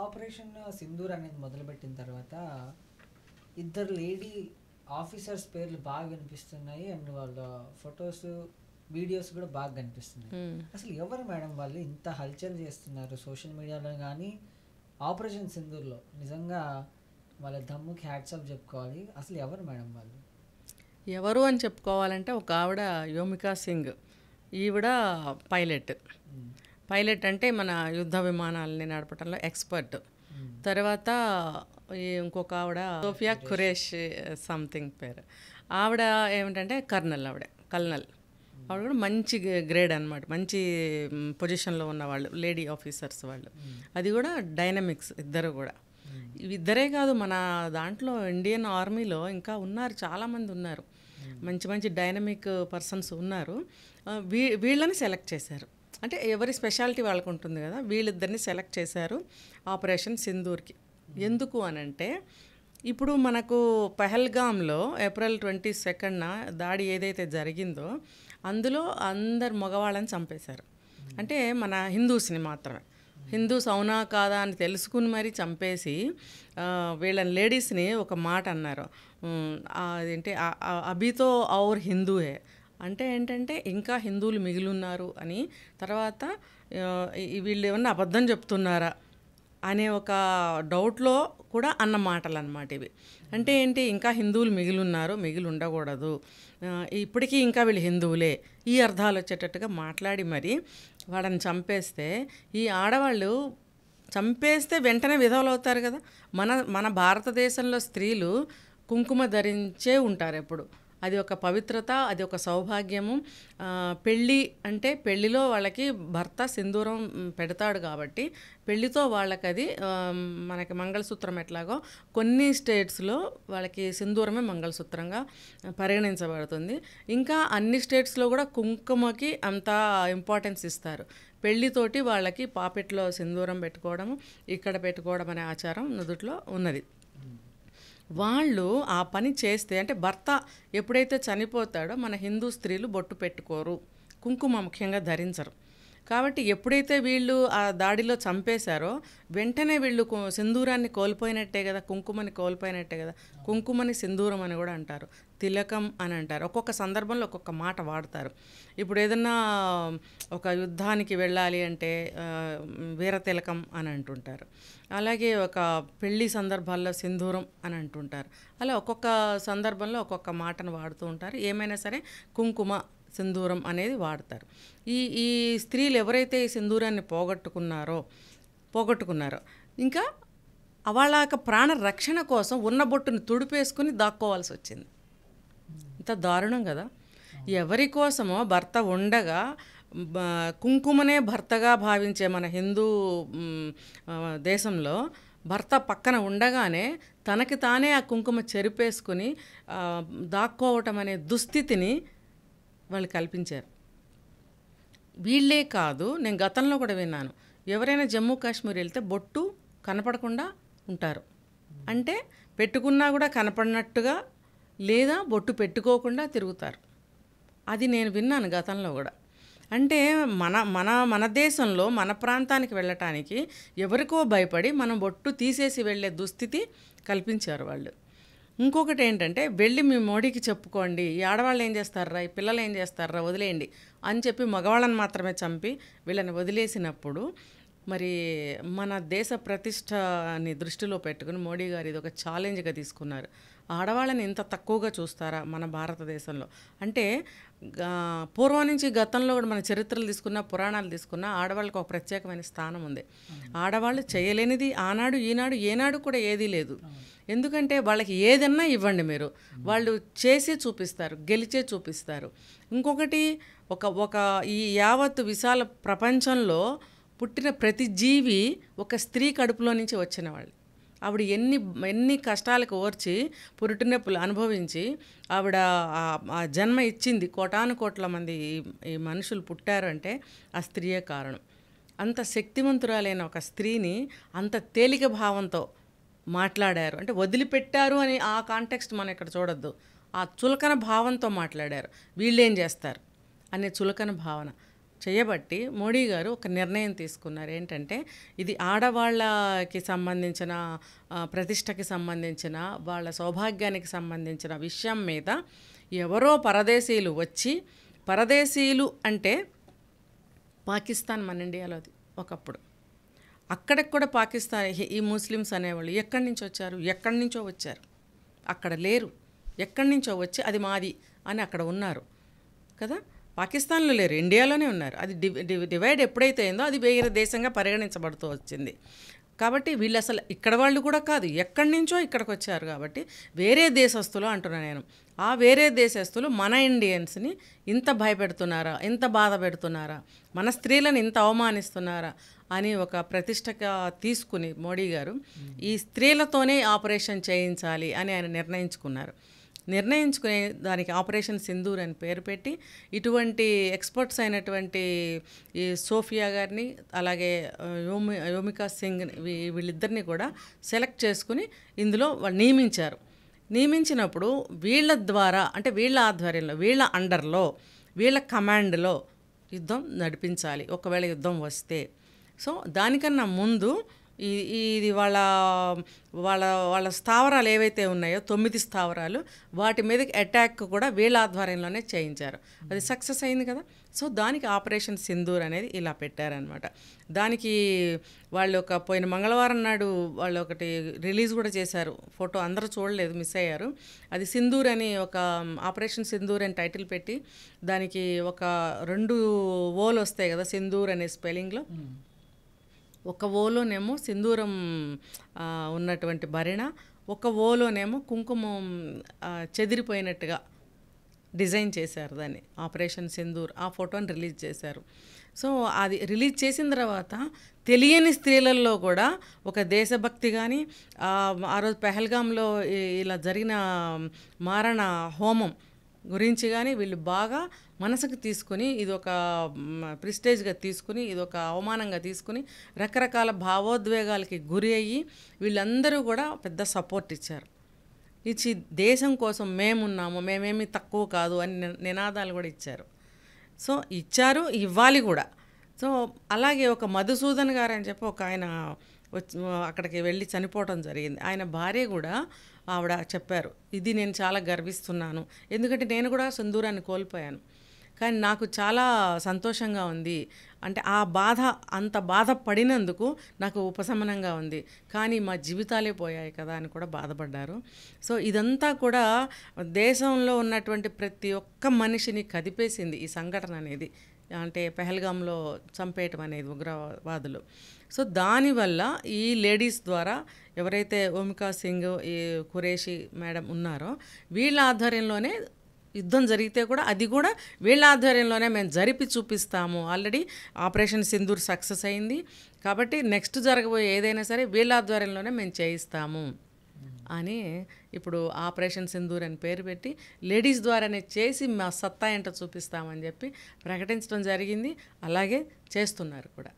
Operation Sindoor అనేది మొదలుపెట్టిన తర్వాత ఇద్దరు లేడీ ఆఫీసర్స్ పేర్లు బాగా వినిపిస్తున్నాయి అండ్ వాళ్ళ ఫొటోస్ వీడియోస్ కూడా బాగా కనిపిస్తున్నాయి. అసలు ఎవరు మేడం వాళ్ళు ఇంత హల్చల్ చేస్తున్నారు సోషల్ మీడియాలో కానీ ఆపరేషన్ సింధూర్లో? నిజంగా వాళ్ళ దమ్ముకి హ్యాట్సాప్ చెప్పుకోవాలి. అసలు ఎవరు మేడం వాళ్ళు? ఎవరు అని చెప్పుకోవాలంటే ఒక ఆవిడ యోమికా సింగ్, ఈవిడ పైలట్. పైలట్ అంటే మన యుద్ధ విమానాలని నడపడంలో ఎక్స్పర్ట్. తర్వాత ఇంకొక ఆవిడ సోఫియా ఖురేష్ సంథింగ్ పేరు. ఆవిడ ఏమిటంటే కల్నల్. ఆవిడ కూడా మంచి గ్రేడ్ అనమాట, మంచి పొజిషన్లో ఉన్నవాళ్ళు లేడీ ఆఫీసర్స్ వాళ్ళు. అది కూడా డైనమిక్స్ ఇద్దరు కూడా. ఇద్దరే కాదు, మన దాంట్లో ఇండియన్ ఆర్మీలో ఇంకా ఉన్నారు, చాలామంది ఉన్నారు, మంచి మంచి డైనమిక్ పర్సన్స్ ఉన్నారు. వీళ్ళని సెలెక్ట్ చేశారు. అంటే ఎవరి స్పెషాలిటీ వాళ్ళకు ఉంటుంది కదా, వీళ్ళిద్దరిని సెలెక్ట్ చేశారు ఆపరేషన్ సింధూర్కి. ఎందుకు అనంటే ఇప్పుడు మనకు పహల్గామ్లో April 22న దాడి ఏదైతే జరిగిందో అందులో అందరు మగవాళ్ళని చంపేశారు. అంటే మన హిందూస్ని మాత్రమే, హిందూస్ అవునా కాదా అని తెలుసుకుని మరీ చంపేసి వీళ్ళని లేడీస్ని ఒక మాట అన్నారు, అదేంటి అభితో ఔర్ హిందూయే అంటే ఏంటంటే ఇంకా హిందువులు మిగిలి ఉన్నారు అని. తర్వాత వీళ్ళు ఏమన్నా అబద్ధం చెప్తున్నారా అనే ఒక డౌట్లో కూడా అన్న మాటలు అన్నమాట ఇవి. అంటే ఏంటి, ఇంకా హిందువులు మిగిలి ఉండకూడదు, ఇప్పటికీ ఇంకా వీళ్ళు హిందువులే, ఈ అర్థాలు వచ్చేటట్టుగా మాట్లాడి మరి వాళ్ళని చంపేస్తే, ఈ ఆడవాళ్ళు చంపేస్తే వెంటనే విధవలు అవుతారు కదా. మన భారతదేశంలో స్త్రీలు కుంకుమ ధరించే ఉంటారు ఎప్పుడు. అది ఒక పవిత్రత, అది ఒక సౌభాగ్యము. పెళ్ళి అంటే పెళ్ళిలో వాళ్ళకి భర్త సింధూరం పెడతాడు కాబట్టి పెళ్ళితో వాళ్ళకి అది మనకి మంగళసూత్రం ఎట్లాగో కొన్ని స్టేట్స్లో వాళ్ళకి సింధూరమే మంగళసూత్రంగా పరిగణించబడుతుంది. ఇంకా అన్ని స్టేట్స్లో కూడా కుంకుమకి అంత ఇంపార్టెన్స్ ఇస్తారు. పెళ్ళితోటి వాళ్ళకి పాపెట్లో సింధూరం పెట్టుకోవడం, ఇక్కడ పెట్టుకోవడం అనే ఆచారం నుదుట్లో ఉన్నది. వాళ్ళు ఆ పని చేస్తే, అంటే భర్త ఎప్పుడైతే చనిపోతాడో మన హిందూ స్త్రీలు బొట్టు పెట్టుకోరు, కుంకుమ ముఖ్యంగా ధరించరు. కాబట్టి ఎప్పుడైతే వీళ్ళు ఆ దాడిలో చంపేశారో వెంటనే వీళ్ళు సింధూరాన్ని కోల్పోయినట్టే కదా, కుంకుమని కోల్పోయినట్టే కదా. కుంకుమని సింధూరం అని కూడా అంటారు, తిలకం అని అంటారు. ఒక్కొక్క సందర్భంలో ఒక్కొక్క మాట వాడతారు. ఇప్పుడు ఏదన్నా ఒక యుద్ధానికి వెళ్ళాలి అంటే వీర తిలకం అని అంటుంటారు. అలాగే ఒక పెళ్లి సందర్భాల్లో సింధూరం అని అంటుంటారు. అలా ఒక్కొక్క సందర్భంలో ఒక్కొక్క మాటను వాడుతూ ఉంటారు. ఏమైనా సరే కుంకుమ సింధూరం అనేది వాడతారు. ఈ స్త్రీలు ఎవరైతే ఈ సింధూరాన్ని పోగొట్టుకున్నారో ఇంకా వాళ్ళ యొక్క ప్రాణ రక్షణ కోసం ఉన్న బొట్టుని తుడిపేసుకుని దాక్కోవాల్సి వచ్చింది. ఇంత దారుణం కదా. ఎవరి కోసమో భర్త ఉండగా కుంకుమనే భర్తగా భావించే మన హిందూ దేశంలో భర్త పక్కన ఉండగానే తనకి తానే ఆ కుంకుమ చెరిపేసుకుని దాక్కోవటం అనే దుస్థితిని వాళ్ళు కల్పించారు. వీళ్ళే కాదు, నేను గతంలో కూడా విన్నాను, ఎవరైనా జమ్మూ కాశ్మీర్ వెళ్తే బొట్టు కనపడకుండా ఉంటారు. అంటే పెట్టుకున్నా కూడా కనపడినట్టుగా, లేదా బొట్టు పెట్టుకోకుండా తిరుగుతారు. అది నేను విన్నాను గతంలో కూడా. అంటే మన దేశంలో మన ప్రాంతానికి వెళ్ళటానికి ఎవరికో భయపడి మనం బొట్టు తీసేసి వెళ్ళే దుస్థితి కల్పించారు వాళ్ళు. ఇంకొకటి ఏంటంటే, వెళ్ళి మీ మోడీకి చెప్పుకోండి, ఈ ఆడవాళ్ళు ఏం చేస్తారా, ఈ పిల్లలు ఏం చేస్తారా, వదిలేయండి అని చెప్పి మగవాళ్ళని మాత్రమే చంపి వీళ్ళని వదిలేసినప్పుడు మరి మన దేశ ప్రతిష్టని దృష్టిలో పెట్టుకుని మోడీ గారు ఇది ఒక ఛాలెంజ్గా తీసుకున్నారు. ఆడవాళ్ళని ఇంత తక్కువగా చూస్తారా మన భారతదేశంలో అంటే? పూర్వం నుంచి గతంలో కూడా మన చరిత్రలు తీసుకున్నా, పురాణాలు తీసుకున్నా ఆడవాళ్ళకి ఒక ప్రత్యేకమైన స్థానం ఉంది. ఆడవాళ్ళు చేయలేనిది ఆనాడు ఈనాడు ఏనాడు కూడా ఏదీ లేదు. ఎందుకంటే వాళ్ళకి ఏదన్నా ఇవ్వండి మీరు, వాళ్ళు చేసే చూపిస్తారు, గెలిచే చూపిస్తారు. ఇంకొకటి ఒక ఈ యావత్ విశాల ప్రపంచంలో పుట్టిన ప్రతి జీవి ఒక స్త్రీ కడుపులో నుంచి వచ్చిన వాళ్ళు. ఆవిడ ఎన్ని కష్టాలకు ఓర్చి పురుటినొప్పులు అనుభవించి ఆవిడ ఆ జన్మ ఇచ్చింది. కోటాను కోట్ల మంది ఈ మనుషులు పుట్టారు అంటే ఆ స్త్రీయే కారణం. అంత శక్తివంతురాలైన ఒక స్త్రీని అంత తేలిక భావంతో మాట్లాడారు. అంటే వదిలిపెట్టారు అని ఆ కాంటెక్స్ట్ మనం ఇక్కడ చూడొద్దు. ఆ చులకన భావంతో మాట్లాడారు. వీళ్ళేం చేస్తారు అనే చులకన భావన. చేయబట్టి మోడీ గారు ఒక నిర్ణయం తీసుకున్నారు. ఏంటంటే ఇది ఆడవాళ్ళకి సంబంధించిన ప్రతిష్టకి సంబంధించిన వాళ్ళ సౌభాగ్యానికి సంబంధించిన విషయం మీద ఎవరో పరదేశీయులు వచ్చి, పరదేశీయులు అంటే పాకిస్తాన్ మన ఇండియాలోది ఒకప్పుడు, అక్కడికి కూడా పాకిస్తాన్ ఈ ముస్లిమ్స్ అనేవాళ్ళు ఎక్కడి నుంచి వచ్చారు, ఎక్కడి నుంచో వచ్చారు, అక్కడ లేరు, ఎక్కడి నుంచో వచ్చి అది మాది అని అక్కడ ఉన్నారు కదా. పాకిస్తాన్లో లేరు, ఇండియాలోనే ఉన్నారు. అది డివైడ్ ఎప్పుడైతే అయిందో అది వేరే దేశంగా పరిగణించబడుతూ వచ్చింది. కాబట్టి వీళ్ళు అసలు ఇక్కడ వాళ్ళు కూడా కాదు, ఎక్కడి నుంచో ఇక్కడికి వచ్చారు. కాబట్టి వేరే దేశస్తులు అంటున్నా నేను. ఆ వేరే దేశస్తులు మన ఇండియన్స్ని ఇంత భయపెడుతున్నారా, ఇంత బాధ పెడుతున్నారా, మన స్త్రీలను ఇంత అవమానిస్తున్నారా అని ఒక ప్రతిష్టగా తీసుకుని మోడీ గారు ఈ స్త్రీలతోనే ఆపరేషన్ చేయించాలి అని ఆయన నిర్ణయించుకునే దానికి ఆపరేషన్ సింధూర్ అని పేరు పెట్టి ఇటువంటి ఎక్స్పర్ట్స్ అయినటువంటి ఈ సోఫియా గారిని అలాగే యోమికా సింగ్ వీళ్ళిద్దరిని కూడా సెలెక్ట్ చేసుకుని ఇందులో వాళ్ళు నియమించినప్పుడు వీళ్ళ ద్వారా, అంటే వీళ్ళ ఆధ్వర్యంలో, వీళ్ళ అండర్లో, వీళ్ళ కమాండ్లో యుద్ధం నడిపించాలి ఒకవేళ యుద్ధం వస్తే. సో దానికన్నా ముందు ఇది వాళ్ళ స్థావరాలు ఏవైతే ఉన్నాయో 9 స్థావరాలు, వాటి మీదకి అటాక్ కూడా వీళ్ళ ఆధ్వర్యంలోనే చేయించారు. అది సక్సెస్ అయింది కదా. సో దానికి ఆపరేషన్ సింధూర్ అనేది ఇలా పెట్టారనమాట. దానికి వాళ్ళు పోయిన మంగళవారం నాడు వాళ్ళు ఒకటి రిలీజ్ కూడా చేశారు, ఫోటో అందరూ చూడలేదు, మిస్ అయ్యారు. అది సింధూర్ అని ఒక ఆపరేషన్ సింధూర్ అని టైటిల్ పెట్టి దానికి ఒక 2 ఓలు వస్తాయి కదా సింధూర్ అనే స్పెల్లింగ్లో. ఒక ఓలోనేమో సింధూరం ఉన్నటువంటి భరిణ, ఒక ఓలోనేమో కుంకుమం చెదిరిపోయినట్టుగా డిజైన్ చేశారు దాన్ని, ఆపరేషన్ సింధూర్. ఆ ఫోటోని రిలీజ్ చేశారు. సో అది రిలీజ్ చేసిన తర్వాత తెలియని స్త్రీలలో కూడా ఒక దేశభక్తి కానీ, ఆ రోజు పెహల్గాంలో ఇలా జరిగిన మారణ హోమం గురించి కానీ వీళ్ళు బాగా మనసుకు తీసుకుని, ఇది ఒక ప్రిస్టేజ్గా తీసుకుని, ఇది ఒక అవమానంగా తీసుకుని రకరకాల భావోద్వేగాలకి గురి అయ్యి వీళ్ళందరూ కూడా పెద్ద సపోర్ట్ ఇచ్చి దేశం కోసం మేమున్నాము, మేమేమి తక్కువ కాదు అని నినాదాలు కూడా ఇచ్చారు. సో ఇచ్చారు, ఇవ్వాలి కూడా. సో అలాగే ఒక మధుసూదన్ గారు అని చెప్పి ఒక ఆయన అక్కడికి వెళ్ళి చనిపోవడం జరిగింది. ఆయన భార్య కూడా ఆవిడ చెప్పారు, ఇది నేను చాలా గర్విస్తున్నాను, ఎందుకంటే నేను కూడా సింధూరాన్ని కోల్పోయాను, కానీ నాకు చాలా సంతోషంగా ఉంది, అంటే ఆ బాధ అంత బాధపడినందుకు నాకు ఉపశమనంగా ఉంది, కానీ మా జీవితాలే పోయాయి కదా అని కూడా బాధపడ్డారు. సో ఇదంతా కూడా దేశంలో ఉన్నటువంటి ప్రతి ఒక్క మనిషిని కదిపేసింది ఈ సంఘటన అనేది, అంటే పెహల్గాంలో చంపేయటం అనేది ఉగ్రవాదులు. సో దానివల్ల ఈ లేడీస్ ద్వారా ఎవరైతే ఓమికా సింగ్, ఈ ఖురేషి మేడం ఉన్నారో వీళ్ళ ఆధ్వర్యంలోనే యుద్ధం జరిగితే కూడా అది కూడా వీళ్ళ ఆధ్వర్యంలోనే మేము జరిపి చూపిస్తాము. ఆల్రెడీ ఆపరేషన్ సింధూర్ సక్సెస్ అయింది కాబట్టి నెక్స్ట్ జరగబోయే ఏదైనా సరే వీళ్ళ ఆధ్వర్యంలోనే మేము చేయిస్తాము అని ఇప్పుడు ఆపరేషన్ సింధూర్ అని పేరు పెట్టి లేడీస్ ద్వారానే చేసి మా సత్తా ఏంటో చూపిస్తామని చెప్పి ప్రకటించడం జరిగింది. అలాగే చేస్తున్నారు కూడా.